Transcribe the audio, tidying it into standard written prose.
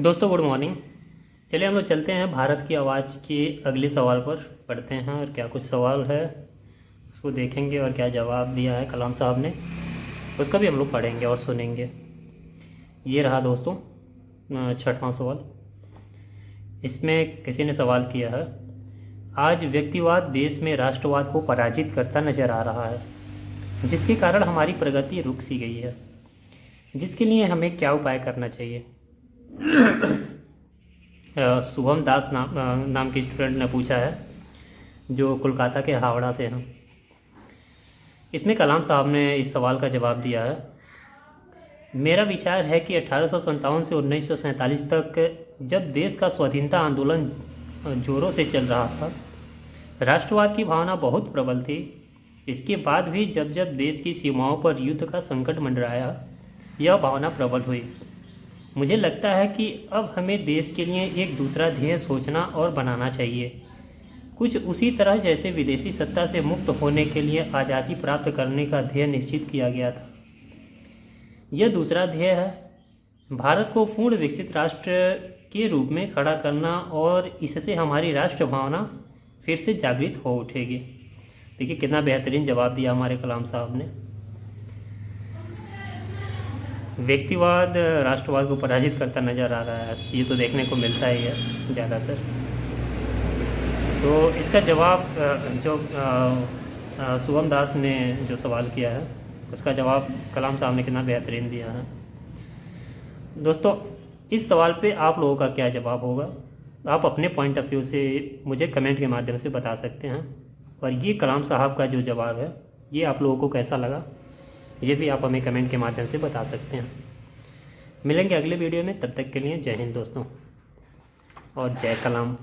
दोस्तों good morning. चलिए हम लोग चलते हैं भारत की आवाज़ के अगले सवाल पर, पढ़ते हैं और क्या कुछ सवाल है उसको देखेंगे और क्या जवाब दिया है कलाम साहब ने उसका भी हम लोग पढ़ेंगे और सुनेंगे। ये रहा दोस्तों 6वां सवाल। इसमें किसी ने सवाल किया है, आज व्यक्तिवाद देश में राष्ट्रवाद को पराजित करता नजर आ रहा है, जिसके कारण हमारी प्रगति रुक सी गई है, जिसके लिए हमें क्या उपाय करना चाहिए। शुभम दास नाम के स्टूडेंट ने पूछा है, जो कोलकाता के हावड़ा से हैं। इसमें कलाम साहब ने इस सवाल का जवाब दिया है, मेरा विचार है कि 1857 से 1947 तक जब देश का स्वाधीनता आंदोलन जोरों से चल रहा था, राष्ट्रवाद की भावना बहुत प्रबल थी। इसके बाद भी जब जब देश की सीमाओं पर युद्ध का संकट मंडराया, यह भावना प्रबल हुई। मुझे लगता है कि अब हमें देश के लिए एक दूसरा ध्येय सोचना और बनाना चाहिए, कुछ उसी तरह जैसे विदेशी सत्ता से मुक्त होने के लिए आज़ादी प्राप्त करने का ध्येय निश्चित किया गया था। यह दूसरा ध्येय है भारत को पूर्ण विकसित राष्ट्र के रूप में खड़ा करना, और इससे हमारी राष्ट्र भावना फिर से जागृत हो उठेगी। देखिए कितना बेहतरीन जवाब दिया हमारे कलाम साहब ने। व्यक्तिवाद राष्ट्रवाद को पराजित करता नज़र आ रहा है, ये तो देखने को मिलता ही है ज़्यादातर। तो इसका जवाब जो शुभम दास ने जो सवाल किया है उसका जवाब कलाम साहब ने कितना बेहतरीन दिया है। दोस्तों इस सवाल पे आप लोगों का क्या जवाब होगा, आप अपने पॉइंट ऑफ व्यू से मुझे कमेंट के माध्यम से बता सकते हैं। और ये कलाम साहब का जो जवाब है ये आप लोगों को कैसा लगा, ये भी आप हमें कमेंट के माध्यम से बता सकते हैं। मिलेंगे अगले वीडियो में, तब तक के लिए जय हिंद दोस्तों और जय कलाम।